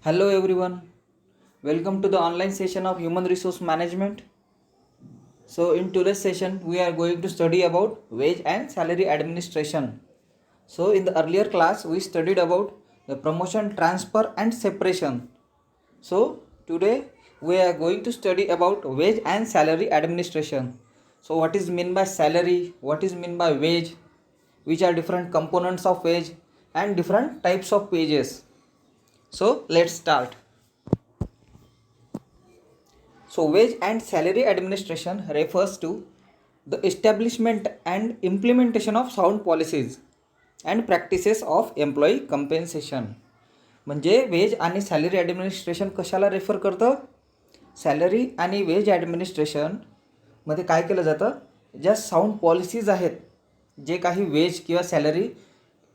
Hello everyone, welcome to the online session of Human Resource Management. So in today's session we are going to study about wage and salary administration. So in the earlier class we studied about the promotion, transfer and separation. So today we are going to study about wage and salary administration. So what is meant by salary, what is meant by wage, which are different components of wage and different types of wages. So let's start. So, wage and salary administration refers to the establishment and implementation of sound policies and practices of employee compensation. म्हणजे veg आणि salary administration कशाला refer करतं? Salary आणि veg ॲडमिनिस्ट्रेशनमध्ये काय केलं जातं? ज्या sound policies आहेत, जे काही वेज किंवा सॅलरी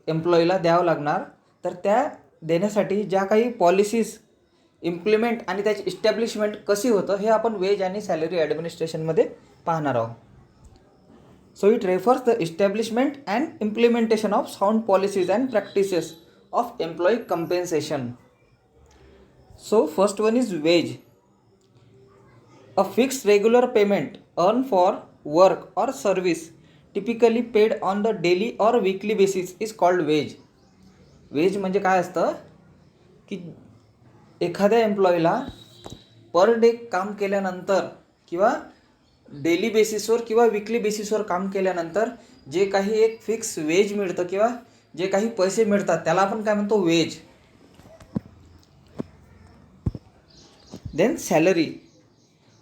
एम्प्लॉईला द्यावं लागणार, तर त्या देण्यासाठी ज्या काही पॉलिसीज इम्प्लिमेंट आणि त्याची इस्टॅब्लिशमेंट कशी होतं हे आपण वेज आणि सॅलरी ॲडमिनिस्ट्रेशनमध्ये पाहणार आहोत. So it refers the establishment and implementation of sound policies and practices of employee compensation. So first one is wage. A fixed regular payment earn for work or service typically paid on the daily or weekly basis is called wage. Wage म्हणजे काय असतं की एखाद्या एम्प्लॉईला per day काम केल्यानंतर किंवा daily बेसिसवर किंवा विकली बेसिसवर काम केल्यानंतर जे काही एक फिक्स वेज मिळतं किंवा जे काही पैसे मिळतात त्याला आपण काय म्हणतो? Wage. Then salary.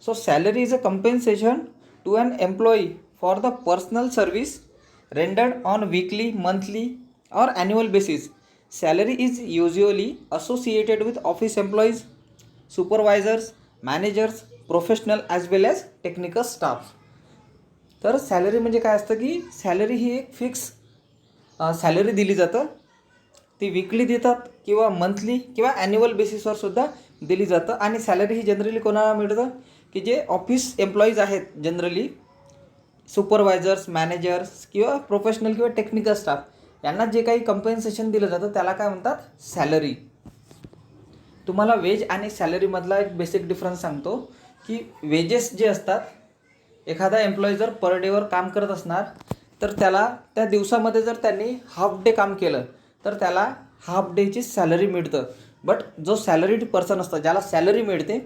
So salary is a compensation to an employee for the personal service rendered on weekly, monthly or annual basis. Salary is usually associated with office employees, supervisors, managers, professional as well as technical staff. तर salary म्हणजे काय असतं की salary ही एक fix salary दिली जातं. ती weekly देतात किंवा मंथली किंवा ॲन्युअल बेसिसवर सुद्धा दिली जातं. आणि सॅलरी ही जनरली कोणाला मिळतं की जे ऑफिस एम्प्लॉईज आहेत, जनरली सुपरवायझर्स, मॅनेजर्स किंवा प्रोफेशनल किंवा टेक्निकल स्टाफ, यांना जे काही कंपेन्सेशन दिलं जातं त्याला काय म्हणतात? सॅलरी. तुम्हाला वेज आणि सॅलरीमधला एक बेसिक डिफरन्स सांगतो की वेजेस जे असतात, एखादा एम्प्लॉई जर पर डेवर काम करत असणार तर त्याला त्या दिवसामध्ये जर त्यांनी हाफ डे काम केलं तर त्याला हाफ डेची सॅलरी मिळतं. बट जो सॅलरीड पर्सन असतं, ज्याला सॅलरी मिळते,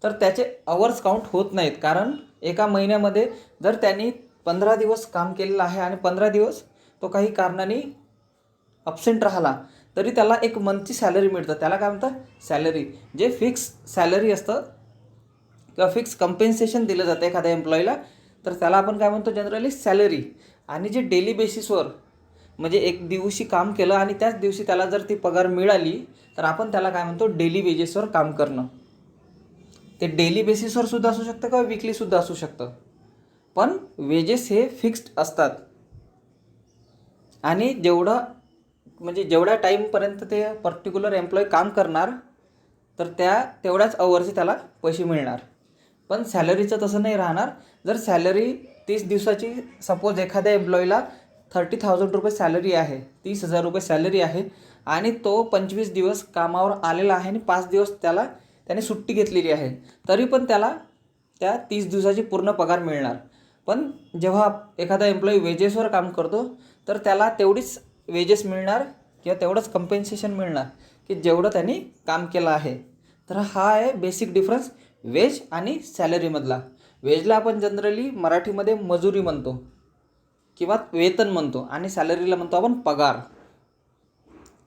तर त्याचे अवर्स काउंट होत नाहीत. कारण एका महिन्यामध्ये जर त्यांनी 15 दिवस काम केलेलं आहे आणि 15 दिवस तो काही कारणाने अब्सेंट राहिला तरी त्याला एक मंथची सॅलरी मिळतं. त्याला काय म्हणतात? सॅलरी. जे फिक्स सॅलरी असतं किंवा फिक्स कंपेन्सेशन दिलं जातं एखाद्या एम्प्लॉईला, तर त्याला आपण काय म्हणतो? Generally salary. आणि जे डेली बेसिसवर म्हणजे एक दिवशी काम केलं आणि त्याच दिवशी त्याला जर ती पगार मिळाली तर आपण त्याला काय म्हणतो? डेली वेजेसवर काम करणं. ते डेली बेसिसवर सुद्धा असू शकतं किंवा वीकलीसुद्धा असू शकतं, पण वेजेस हे फिक्स्ड असतात. आणि जेवढ्या टाईमपर्यंत ते पर्टिक्युलर एम्प्लॉई काम करणार तर तेवढ्याच अवरचे त्याला पैसे मिळणार. पण सॅलरीचं तसं नाही राहणार. जर सॅलरी 30 दिवसाची, सपोज एखाद्या एम्प्लॉईला 30,000 रुपये सॅलरी आहे, 30,000 रुपये सॅलरी आहे आणि तो 25 दिवस कामावर आलेला आहे आणि 5 दिवस त्याने सुट्टी घेतलेली आहे, तरी पण त्याला त्या 30 दिवसाची पूर्ण पगार मिळणार. पण जेव्हा एखादा एम्प्लॉई वेजेसवर काम करतो तर त्याला तेवढीच वेजेस मिळणार किंवा तेवढंच कंपेन्सेशन मिळणार की जेवढं त्यांनी काम केलं आहे. तर हा आहे बेसिक डिफरन्स वेज आणि सॅलरीमधला. वेजला आपण जनरली मराठीमध्ये मजुरी म्हणतो किंवा वेतन म्हणतो आणि सॅलरीला म्हणतो आपण पगार.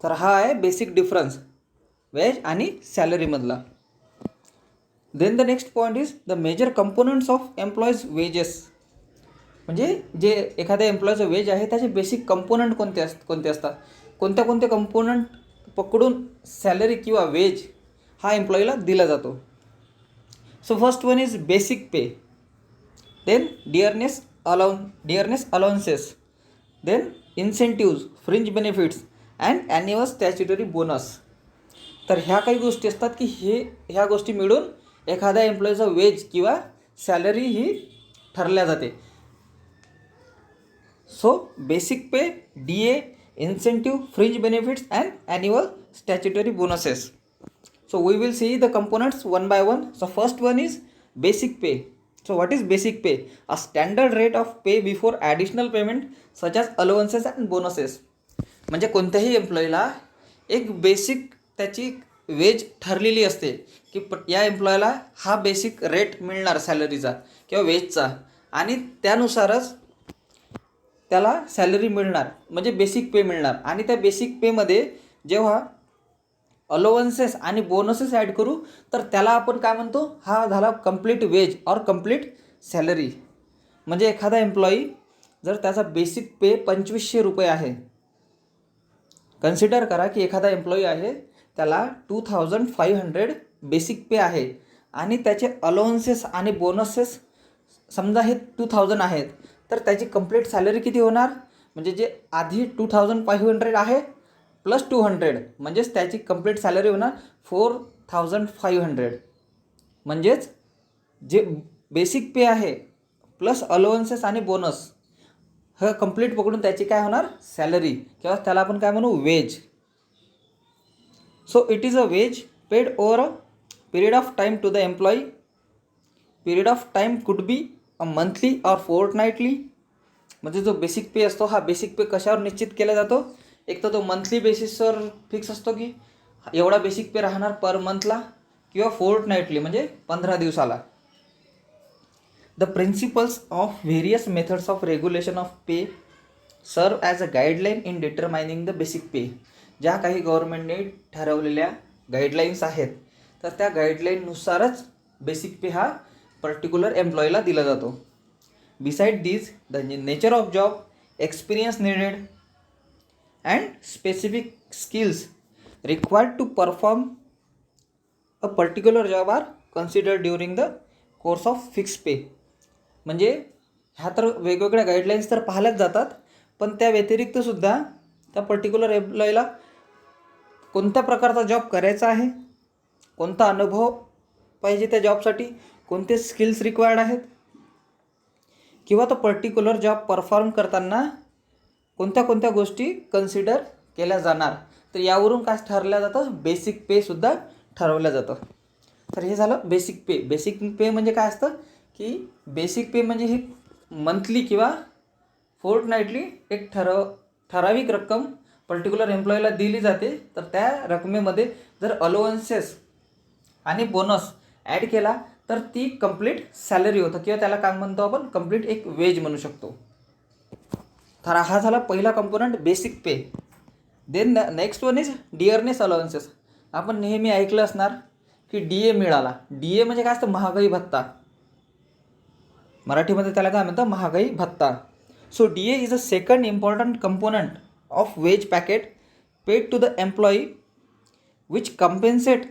तर हा आहे बेसिक डिफरन्स वेज आणि सॅलरीमधला. Then the next point is the major components of employees wages. म्हणजे जे एखाद्या एम्प्लॉईचं वेज आहे त्याचे बेसिक कंपोनंट कोणते असतात, कोणत्या कंपोनंट पकडून सॅलरी किंवा वेज हा एम्प्लॉईला दिला जातो. So first one is basic pay, then dearness allowances, then incentives, fringe benefits and annual statutory bonus. तर ह्या काही गोष्टी असतात की ह्या गोष्टी मिळून एखाद्या एम्प्लॉईचं वेज किंवा सॅलरी ही ठरल्या जाते. So basic pay, DA, incentive, fringe benefits and annual statutory bonuses. So we will see the components one by one. So first one is basic pay. So what is basic pay? A standard rate of pay before additional payment such as allowances and bonuses. म्हणजे कोणत्याही एम्प्लॉईला एक basic त्याची veg ठरलेली असते की या एम्प्लॉयला हा basic rate मिळणार सॅलरीचा किंवा वेजचा, आणि त्यानुसारच त्याला सॅलरी मिळणार, म्हणजे बेसिक पे मिळणार. आणि त्या बेसिक पेमध्ये जेव्हा अलोवन्सेस आणि बोनसेस ॲड करू तर त्याला आपण काय म्हणतो, हा झाला कंप्लीट वेज और कंप्लीट सॅलरी. म्हणजे एखादा एम्प्लॉई जर त्याचा बेसिक पे 2500 रुपये आहे, कन्सिडर करा की एखादा एम्प्लॉई आहे त्याला 2500 बेसिक पे आहे आणि त्याचे अलाउन्सेस आणि बोनसेस समजा हे 2000 आहेत, तर त्याची कंप्लीट सॅलरी किती होणार, म्हणजे जे आधी 2500 आहे प्लस 200 म्हणजेच त्याची कंप्लीट सॅलरी होणार 4500. म्हणजेच जे बेसिक पे आहे प्लस अलाउन्सेस आणि बोनस हे कंप्लीट पकडून त्याची काय होणार सॅलरी, किंवा त्याला आपण काय म्हणू wage. So it is a wage paid over a period of time to the employee. Period of time could be a monthly और फोर्टनाइटली. म्हणजे जो बेसिक पे असतो हा बेसिक पे कशावर निश्चित केला जातो, एक तर तो मंथली बेसिसवर फिक्स असतो की एवढा बेसिक पे राहणार पर मंथला, किंवा फोर्टनाइटली म्हणजे 15 दिवसाला. The principles of various methods of regulation of pay serve as a guideline in determining the basic pay. ज्या काही गव्हर्नमेंटने ठरवलेल्या गाईडलाईन्स आहेत तर त्या गाईडलाईननुसारच बेसिक पे हा पर्टिक्युलर एम्प्लॉईला दिला जातो. Beside these the nature of job, experience needed and specific skills required to perform a particular job are considered during the course of fix pay. म्हणजे ह्या तर वेगवेगळ्या गाईडलाईन्स तर पाहिल्याच जातात, पण त्या व्यतिरिक्तसुद्धा त्या पर्टिक्युलर एम्प्लॉईला कोणत्या प्रकारचा जॉब करायचा आहे, कोणता अनुभव पाहिजे त्या जॉबसाठी, कोणते स्किल्स रिक्वायर्ड आहेत, किंवा तो पर्टिक्युलर जॉब परफॉर्म करताना कोणत्या कोणत्या गोष्टी कन्सिडर केल्या जाणार, तर यावरून काय ठरलं जातं, बेसिक पेसुद्धा ठरवलं जातं. तर हे झालं बेसिक पे. बेसिक पे म्हणजे काय असतं की बेसिक पे म्हणजे ही मंथली किंवा फोर्टनाइटली एक ठराविक रक्कम पर्टिक्युलर एम्प्लॉईला दिली जाते. तर त्या रकमेमध्ये जर अलोवन्सेस आणि बोनस ॲड केला तर ती कंप्लीट सॅलरी होतं, किंवा त्याला काय म्हणतो आपण कंप्लीट एक वेज म्हणू शकतो. तर हा झाला पहिला component basic pay. Then next one is dearness allowances. आपण नेहमी ऐकलं असणार की DA मिळाला. DA म्हणजे काय असतं, महागाई भत्ता. मराठीमध्ये त्याला काय म्हणतात, महागाई भत्ता. So DA is a second important component of wage packet paid to the employee which compensate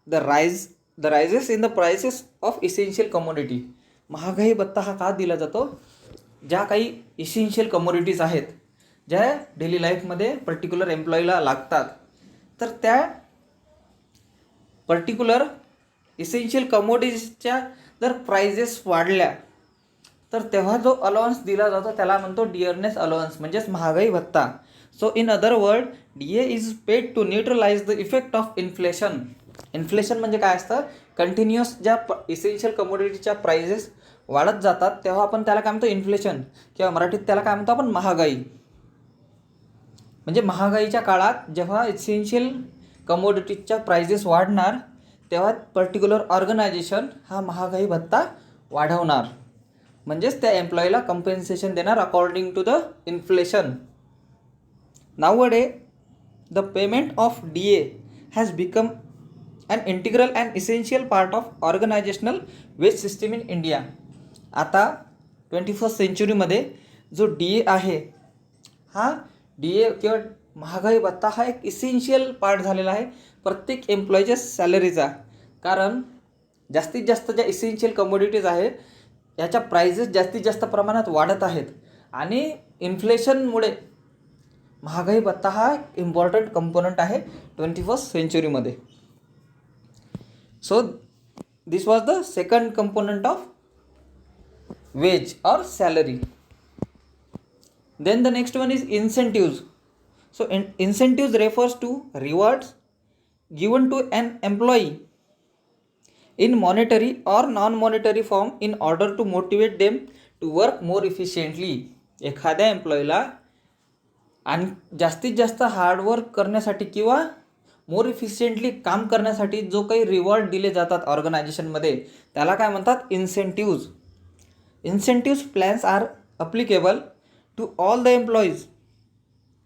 the raises in the prices of essential commodity. महागाई भत्ता हा का दिला जातो, ज्या काही इसेन्शियल कमोडिटीज आहेत ज्या डेली लाईफमध्ये पर्टिक्युलर एम्प्लॉईला लागतात, तर त्या पर्टिक्युलर इसेन्शियल कमोडिटीजच्या जर प्राइजेस वाढल्या तर तेव्हा जो अलाउन्स दिला जातो त्याला म्हणतो डिअरनेस अलाउन्स, म्हणजेच महागाई भत्ता. So in other word DA is paid to neutralize the effect of inflation. Inflation म्हणजे काय असतं, कंटिन्युअस ज्या इसेन्शियल कमोडिटीच्या प्राइजेस वाढत जातात तेव्हा आपण त्याला काय म्हणतो इन्फ्लेशन, किंवा मराठीत त्याला काय म्हणतो आपण महागाई. म्हणजे महागाईच्या काळात जेव्हा इसेन्शियल कमोडिटीच्या प्राइजेस वाढणार तेव्हा पर्टिक्युलर ऑर्गनायझेशन हा महागाई भत्ता वाढवणार, म्हणजेच त्या एम्प्लॉईला कंपेन्सेशन देणार according to the inflation. Nowadays the payment of DA has become an integral and essential part of organisational wage system in India. आता 21st सेंचुरीमध्ये जो DA आहे हा DA किंवा महागाई भत्ता हा एक इसेन्शियल पार्ट झालेला आहे प्रत्येक एम्प्लॉईच्या सॅलरीचा. कारण जास्तीत जास्त ज्या इसेन्शियल कमोडिटीज आहेत याच्या प्राइजेस जास्तीत जास्त प्रमाणात वाढत आहेत आणि इन्फ्लेशनमुळे महागाई भत्ता हा इम्पॉर्टंट कंपोनंट आहे 21st सेंचुरीमध्ये. So this was the second component of wage or salary. Then the next one is incentives. So incentives refers to rewards given to an employee in monetary or non-monetary form in order to motivate them to work more efficiently. एखाद्या एम्प्लॉईला आणि जास्तीत जास्त hard work करण्यासाठी किंवा मोर efficiently काम करण्यासाठी जो काही रिवॉर्ड दिले जातात ऑर्गनायझेशनमध्ये त्याला काय म्हणतात, incentives. Incentives plans are applicable to all the employees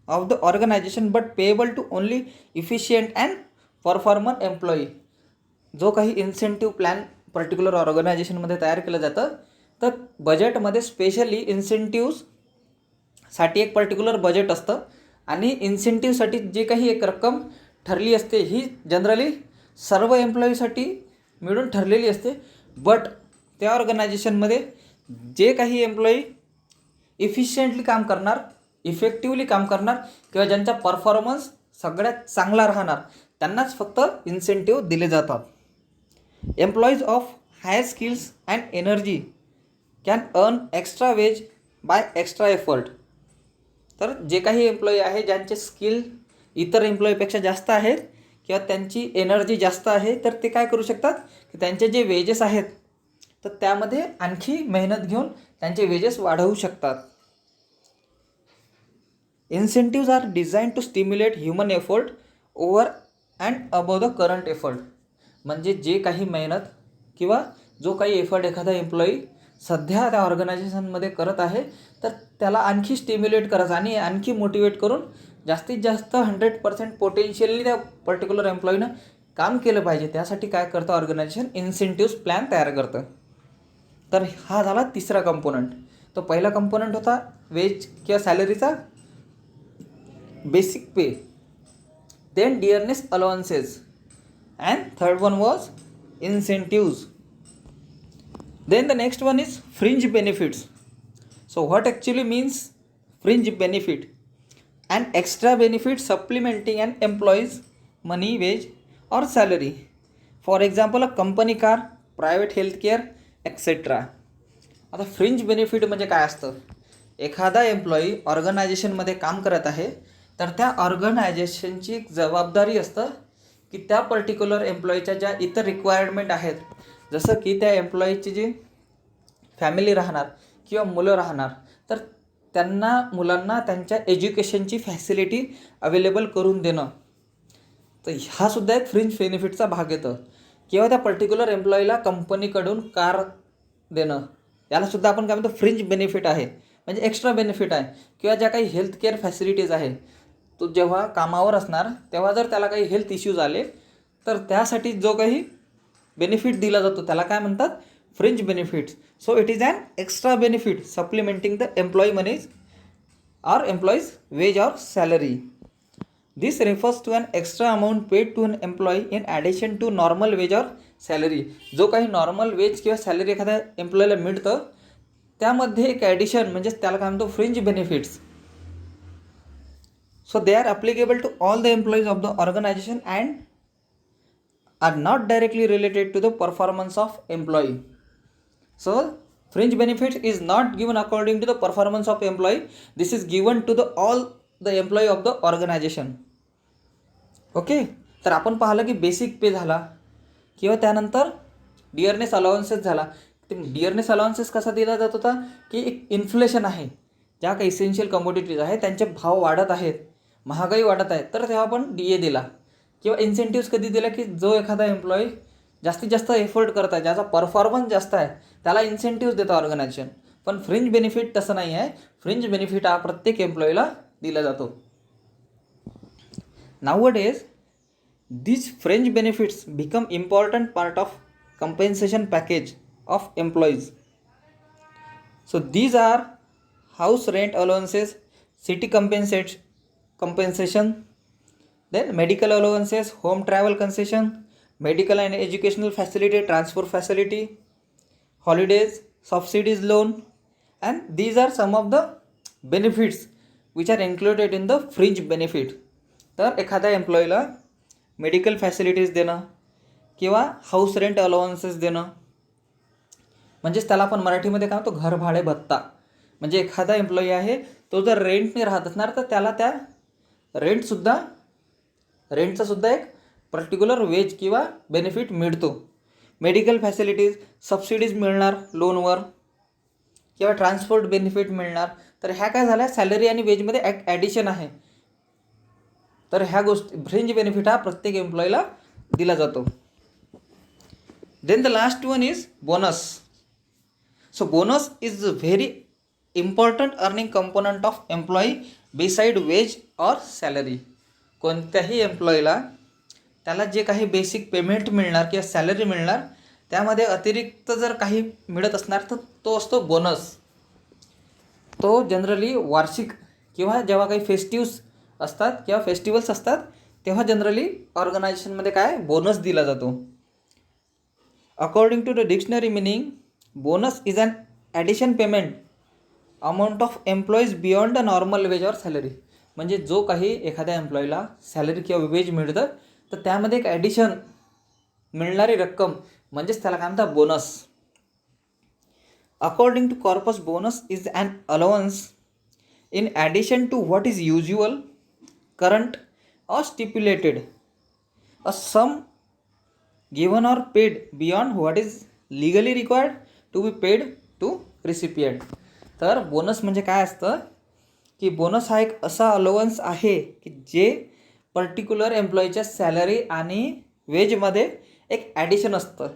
of the organisation but payable to only efficient and performer employee. जो काही इन्सेंटिव्ह प्लॅन पर्टिक्युलर ऑर्गनायझेशनमध्ये तयार केलं जातं तर बजेटमध्ये स्पेशली इन्सेंटिव्हसाठी एक पर्टिक्युलर बजेट असतं आणि इन्सेंटिव्हसाठी जे काही एक रक्कम ठरली असते ही जनरली सर्व एम्प्लॉईसाठी मिळून ठरलेली असते. बट त्या ऑर्गनायझेशनमध्ये जे काही एम्प्लॉई इफिशियंटली काम करणार, इफेक्टिवली काम करणार किंवा ज्यांचा परफॉर्मन्स सगळ्यात चांगला राहणार त्यांनाच फक्त इन्सेंटिव्ह दिले जातात. Employees of higher skills and energy can earn extra wage by extra effort. तर जे काही एम्प्लॉई आहे ज्यांचे स्किल इतर एम्प्लॉईपेक्षा जास्त आहेत किंवा त्यांची एनर्जी जास्त आहे तर ते काय करू शकतात की त्यांचे जे वेजेस आहेत तर त्यामध्ये आणखी मेहनत घेऊन त्यांचे वेजेस वाढवू शकतात. Incentives are design to stimulate human effort over and above the current effort. म्हणजे जे काही मेहनत किंवा जो काही एफर्ट एखादा एम्प्लॉई सध्या त्या ऑर्गनायझेशनमध्ये करत आहे तर त्याला आणखी स्टिम्युलेट करायचं आणि आणखी मोटिवेट करून जास्तीत जास्त 100% पोटेन्शियली त्या पर्टिक्युलर एम्प्लॉईनं काम केलं पाहिजे. त्यासाठी काय करतं ऑर्गनायझेशन, इन्सेंटिव्ज प्लॅन तयार करतं. तर हा झाला तिसरा कंपोनंट. तो पहिला कंपोनंट होता वेज किंवा सॅलरीचा, basic pay, then dearness allowances and third one was incentives. Then the next one is fringe benefits. So what actually means fringe benefit? An extra benefit supplementing an employee's money, wage or salary. For example, a company car, private health care, etc. आता fringe benefit म्हणजे काय असतं, एखादा employee ऑर्गनायझेशनमध्ये काम करत आहे तर त्या ऑर्गनायझेशनची जबाबदारी असतं की त्या पर्टिक्युलर एम्प्लॉईच्या ज्या इतर रिक्वायरमेंट आहेत, जसं की त्या एम्प्लॉईची जी फॅमिली राहणार किंवा मुलं राहणार तर त्यांना मुलांना त्यांच्या एज्युकेशनची फॅसिलिटी अवेलेबल करून देणं. तर हा सुद्धा एक फ्रिंज बेनिफिटचा भाग येतो. किंवा त्या पर्टिक्युलर एम्प्लॉईला कंपनीकडून कार देणं यालासुद्धा आपण काय म्हणतो, फ्रिंज बेनिफिट आहे, म्हणजे एक्स्ट्रा बेनिफिट आहे. किंवा ज्या काही हेल्थ केअर फॅसिलिटीज आहे, तो जेव्हा कामावर असणार तेव्हा जर त्याला काही हेल्थ इश्यूज आले तर त्यासाठी जो काही बेनिफिट दिला जातो त्याला काय म्हणतात, fringe benefits. So it is an extra benefit supplementing the employee monies or employee's wage or salary. This refers to an extra amount paid to an employee in addition to normal wage or salary. जो काही normal veg किंवा salary एखाद्या एम्प्लॉईला मिळतं त्यामध्ये एक addition म्हणजेच त्याला काय म्हणतो, fringe benefits. So they are applicable to all the employees of the organization and are not directly related to the performance of employee. So fringe benefits is not given according to the performance of employee. This is given to the all the employee of the organization. Okay, तर आपण पाहिलं की basic पे झाला किंवा त्यानंतर डिअरनेस allowances झाला. ते डिअरनेस allowances कसा दिला जात होता की एक इन्फ्लेशन आहे, ज्या काही इसेन्शियल कमोडिटीज आहेत त्यांचे भाव वाढत आहेत, महागाई वाढत आहे, तर तेव्हा आपण DA दिला. किंवा इन्सेंटिव्स कधी दिला की जो एखादा एम्प्लॉई जास्तीत जास्त एफर्ट करत आहे, ज्याचा परफॉर्मन्स जास्त आहे त्याला इन्सेंटिव्ज देतं ऑर्गनायझेशन. पण फ्रिंज बेनिफिट तसं नाही आहे. फ्रिंज बेनिफिट हा प्रत्येक एम्प्लॉईला दिला जातो. Nowadays these fringe benefits become important part of compensation package of employees. So these are house rent allowances, city compensation, then medical allowances, home travel concession, medical and educational facility transfer facility, holidays, subsidies, loan, and these are some of the benefits which are included in the fringe benefit. तर एखाद्या एम्प्लॉईला medical facilities देणं किंवा house rent allowances देणं, म्हणजेच त्याला आपण मराठीमध्ये काय म्हणतो, घर भाडे भत्ता. म्हणजे एखादा एम्प्लॉई आहे तो जर रेंटने राहत असणार तर त्याला त्या रेंटचा सुद्धा एक पर्टिक्युलर वेज किंवा बेनिफिट मिळतो. मेडिकल फॅसिलिटीज, सबसिडीज मिळणार लोनवर किंवा ट्रान्सपोर्ट बेनिफिट मिळणार. तर ह्या काय झाल्या, सॅलरी आणि वेजमध्ये ॲडिशन आहे. तर ह्या गोष्टी फ्रिंज बेनिफिट हा प्रत्येक एम्प्लॉईला दिला जातो. Then the last one is bonus. So bonus is very important earning component of employee beside wage or salary. कोणत्याही एम्प्लॉईला त्याला जे काही बेसिक पेमेंट मिळणार किंवा सॅलरी मिळणार त्यामध्ये अतिरिक्त जर काही मिळत असणार तर तो असतो बोनस. तो जनरली वार्षिक किंवा जेव्हा काही फेस्टिव्स असतात किंवा फेस्टिवल्स असतात तेव्हा जनरली ऑर्गनायझेशनमध्ये काय बोनस दिला जातो. According to the dictionary meaning, bonus is an addition payment amount of employees beyond the normal wage or salary. म्हणजे जो काही एखाद्या एम्प्लॉईला सॅलरी किंवा वेज मिळतं तर त्यामध्ये एक ॲडिशन मिळणारी रक्कम म्हणजेच त्याला काय म्हणतात bonus. According to corpus, bonus is an allowance in addition to what is usual, current or stipulated, a sum given or paid beyond what is legally required to be paid to recipient. तर bonus म्हणजे काय असतं की bonus हा एक असा allowance आहे की जे पर्टिक्युलर एम्प्लॉईच्या सॅलरी आणि वेजमध्ये एक ॲडिशन असतं.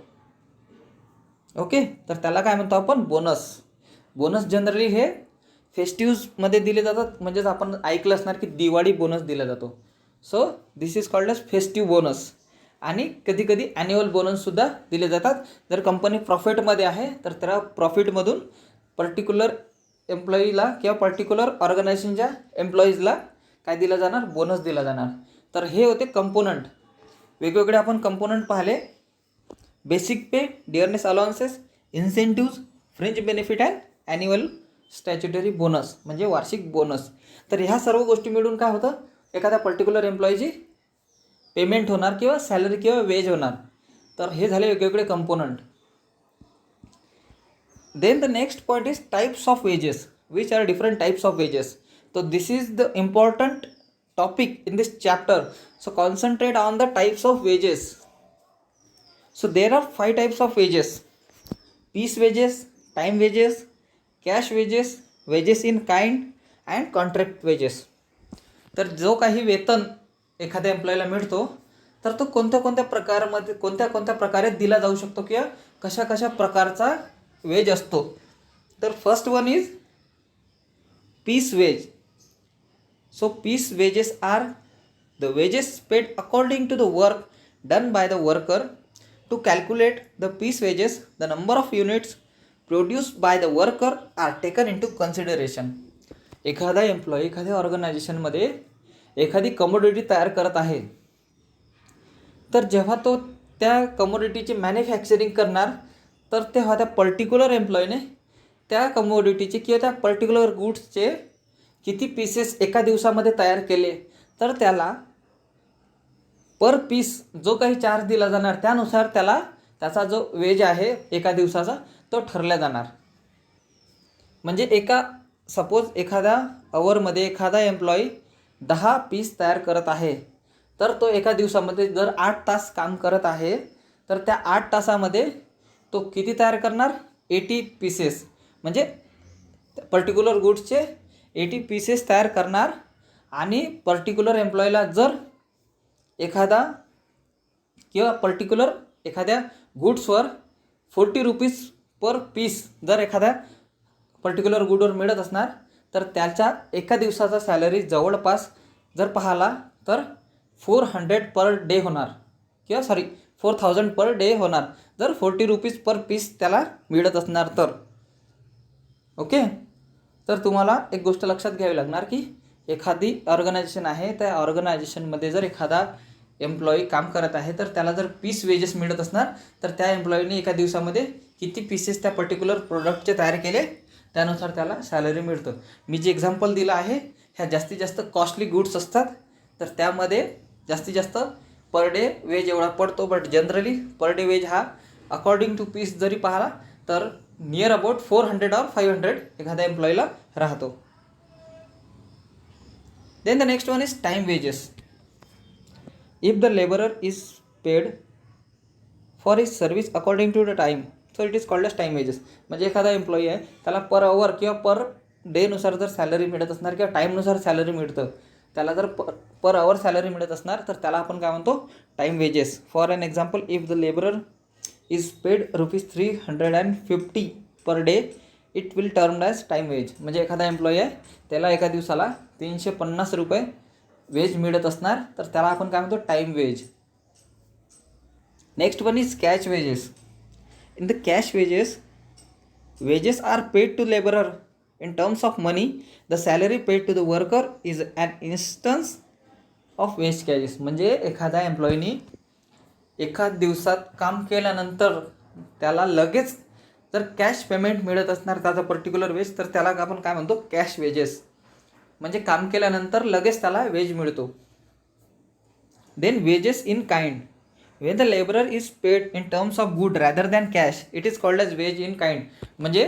ओके, तर त्याला काय म्हणतो आपण बोनस. बोनस जनरली हे फेस्टिव्समध्ये दिले जातात. म्हणजेच आपण ऐकलं असणार की दिवाळी बोनस दिला जातो. So this is called as festive bonus. आणि कधी कधी ॲन्युअल बोनससुद्धा दिले जातात. जर कंपनी प्रॉफिटमध्ये आहे तर त्या प्रॉफिटमधून पर्टिक्युलर एम्प्लॉईला किंवा पर्टिक्युलर ऑर्गनायझेशनच्या एम्प्लॉईजला काय दिला जाणार, बोनस दिला जाणार. तर हे होते कंपोनंट. वेगवेगळे आपण कंपोनंट पाहिले, basic pay, dearness allowances, incentives, fringe benefit and annual statutory bonus म्हणजे वार्षिक बोनस. तर ह्या सर्व गोष्टी मिळून काय होतं, एखाद्या पर्टिक्युलर एम्प्लॉईची पेमेंट होणार किंवा सॅलरी किंवा वेज होणार. तर हे झाले वेगवेगळे component. Then the next point is types of wages, which are different types of wages. So this is the important topic in this chapter. So concentrate on the types of wages. So there are 5 types of wages: piece wages, time wages, cash wages, wages in kind and contract wages. तर जो काही वेतन एखाद्या एम्प्लॉईला मिळतो तर तो कोणत्या कोणत्या प्रकारमध्ये कोणत्या प्रकारे दिला जाऊ शकतो किंवा कशा कशा प्रकारचा वेज असतो. तर first one is piece wage. So piece wages are the wages paid according to the work done by the worker. To calculate the piece wages, the number of units produced by the worker are taken into consideration. एखादा employee एखाद्या ऑर्गनायझेशनमध्ये एखादी commodity तयार करत आहे तर जेव्हा तो त्या कमोडिटीची मॅन्युफॅक्चरिंग करणार तर तेव्हा त्या पर्टिक्युलर एम्प्लॉईने त्या कमोडिटीचे किंवा त्या पर्टिक्युलर गुड्सचे किती पीसेस एका दिवसामध्ये तयार केले तर त्याला पर पीस जो काही चार्ज दिला जाणार त्यानुसार त्याला त्याचा जो वेज आहे एका दिवसाचा तो ठरला जाणार. म्हणजे सपोज एखाद्या अवरमध्ये एखादा एम्प्लॉई 10 पीस तयार करत आहे तर तो एका दिवसामध्ये जर 8 तास काम करत आहे तर त्या 8 तासामध्ये तो किती तयार करणार, 80 पीसेस. म्हणजे पर्टिक्युलर गुड्सचे 80 पीसेस तयार करणार. आणि पर्टिक्युलर एम्प्लॉईला जर एखादा किंवा पर्टिक्युलर एखाद्या गुड्सवर 40 रुपीज पर पीस जर एखाद्या पर्टिक्युलर गुडवर मिळत असणार तर त्याच्या एका दिवसाचा सॅलरी जवळपास जर पाहिला तर 400 पर डे होणार किंवा 4000 पर डे होणार जर 40 रुपीज पर पीस त्याला मिळत असणार तर. ओके, तर तुम्हाला एक गोष्ट लक्षात घ्यावी लागणार की एखादी ऑर्गनायझेशन आहे त्या ऑर्गनायझेशनमध्ये जर एखादा एम्प्लॉई काम करत आहे तर त्याला जर पीस वेजेस मिळत असणार तर त्या एम्प्लॉईने एका दिवसामध्ये किती पीसेस त्या पर्टिक्युलर प्रोडक्टचे तयार केले त्यानुसार त्याला सॅलरी मिळतं. मी जे एक्झाम्पल दिलं आहे ह्या जास्तीत जास्त कॉस्टली गुड्स असतात तर त्यामध्ये जास्तीत जास्त पर डे वेज एवढा पडतो. But generally per day wage हा अकॉर्डिंग टू पीस जरी पाहिला तर नियर अबाउट 400 और 500 एखाद्या एम्प्लॉईला राहतो. Then the next one is time wages. if the laborer is paid for is service according to the time, so it is called as time wages. म्हणजे एखादा employee आहे त्याला पर आवर किंवा पर डेनुसार जर सॅलरी मिळत असणार किंवा टाईमनुसार सॅलरी मिळतं, त्याला जर पर आवर सॅलरी मिळत असणार तर त्याला आपण काय म्हणतो, time wages. For an example, if the labourer is paid ₹350 per day, it will termed as time wage. म्हणजे एखादा एम्प्लॉई आहे त्याला एका दिवसाला ₹350 वेज मिळत असणार तर त्याला आपण काय म्हणतो, time wage. Next one is cash wages. In the cash wages, wages are paid to laborer in terms of money. The salary paid to the worker is an instance of wage cases. म्हणजे एखाद्या एम्प्लॉईनी एखाद दिवसात काम केल्यानंतर त्याला लगेच जर cash payment मिळत असणार त्याचा पर्टिक्युलर वेज, तर त्याला आपण काय म्हणतो, कॅश वेजेस. म्हणजे काम केल्यानंतर लगेच त्याला वेज मिळतो. Then wages in kind. When the laborer is paid in terms of good rather than cash, it is called as wage in kind. म्हणजे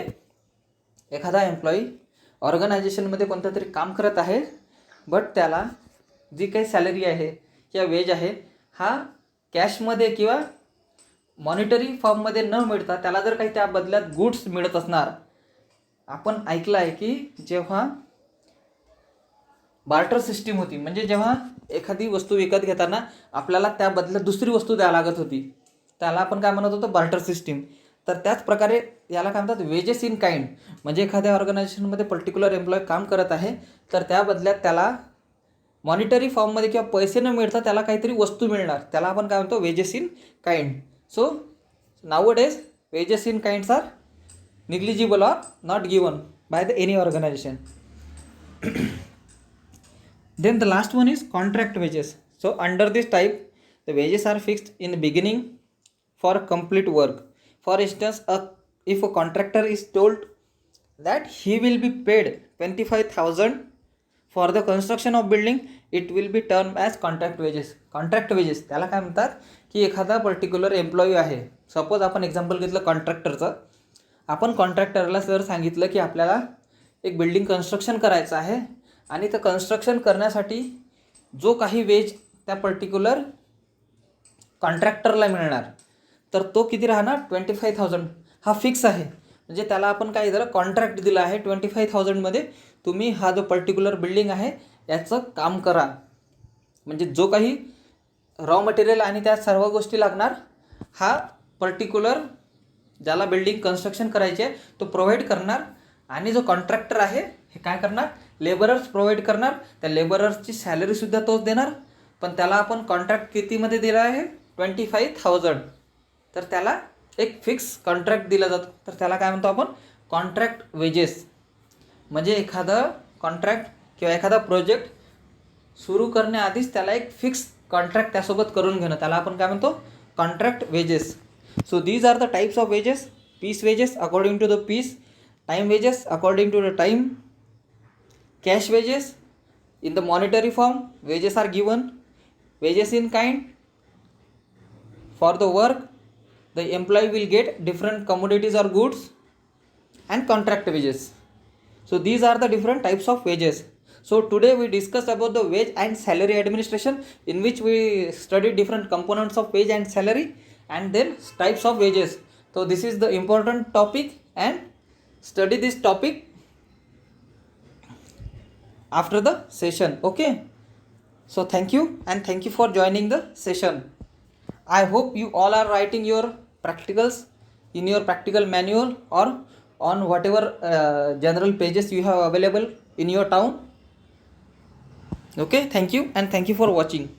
एखादा एम्प्लॉई ऑर्गनायझेशनमध्ये कोणतं तरी काम करत आहे, बट त्याला जी काही सॅलरी आहे किंवा वेज आहे हा कॅशमध्ये किंवा मॉनिटरी फॉर्ममध्ये न मिळता त्याला जर काही त्या बदल्यात गुड्स मिळत असणार. आपण ऐकलं आहे की जेव्हा बार्टर सिस्टीम होती, म्हणजे जेव्हा एखादी वस्तू विकत घेताना आपल्याला त्या बदल्यात दुसरी वस्तू द्यावी लागत होती, त्याला आपण काय म्हणत होतो, बार्टर सिस्टीम. तर त्याच प्रकारे याला काय म्हणतात, वेजेस इन काइंड. म्हणजे एखाद्या ऑर्गनायझेशनमध्ये पर्टिक्युलर एम्प्लॉय काम करत आहे तर त्या बदल्यात त्याला मॉनिटरी फॉर्ममध्ये किंवा पैसे न मिळता त्याला काहीतरी वस्तू मिळणार, त्याला आपण काय म्हणतो, wages in kind. So nowadays wages in kinds are negligible or not given by the any organization. Then the last one is contract wages. So under this type, the wages are fixed in the beginning for complete work. For instance, if a contractor is told that he will be paid 25,000 for the construction of building, it will be termed as contract wages. Contract wages त्याला काय म्हणतात की एखादा particular employee आहे, suppose आपण example घेतलं कॉन्ट्रॅक्टरचं. आपण कॉन्ट्रॅक्टरला जर सांगितलं की आपल्याला एक बिल्डिंग कन्स्ट्रक्शन करायचं आहे आणि ते कन्स्ट्रक्शन करण्यासाठी जो काही वेज त्या पर्टिक्युलर कॉन्ट्रॅक्टरला मिळणार तर तो किती राहणार, 25,000. हा फिक्स आहे. म्हणजे त्याला आपण काय जरा कॉन्ट्रॅक्ट दिलं आहे, 25,000मध्ये तुम्ही हा जो पर्टिक्युलर बिल्डिंग आहे याचं काम करा. म्हणजे जो काही रॉ मटेरियल आणि त्या सर्व गोष्टी लागणार हा पर्टिक्युलर ज्याला बिल्डिंग कन्स्ट्रक्शन करायची आहे तो प्रोव्हाइड करणार. आणि जो कॉन्ट्रॅक्टर आहे हे काय करणार, लेबरर्स प्रोव्हाइड करणार. त्या लेबरर्सची सॅलरीसुद्धा तोच देणार, पण त्याला आपण कॉन्ट्रॅक्ट कितीमध्ये दिला आहे, 25,000. तर त्याला एक फिक्स कॉन्ट्रॅक्ट दिला जातो, तर त्याला काय म्हणतो आपण, कॉन्ट्रॅक्ट वेजेस. म्हणजे एखादा कॉन्ट्रॅक्ट किंवा एखादा प्रोजेक्ट सुरू करण्याआधीच त्याला एक फिक्स कॉन्ट्रॅक्ट त्यासोबत करून घेणं, त्याला आपण काय म्हणतो, contract wages. So these are the types of wages. Piece wages according to the piece, time wages according to the time, cash wages in the monetary form, wages are given, wages in kind for the work the employee will get different commodities or goods, and contract wages. So these are the different types of wages. So today we discussed about the wage and salary administration, in which we studied different components of wage and salary and then types of wages. So this is the important topic, and study this topic after the session. Okay, so thank you, and thank you for joining the session. I hope you all are writing your practicals in your practical manual or on whatever general pages you have available in your town. Okay, thank you, and thank you for watching.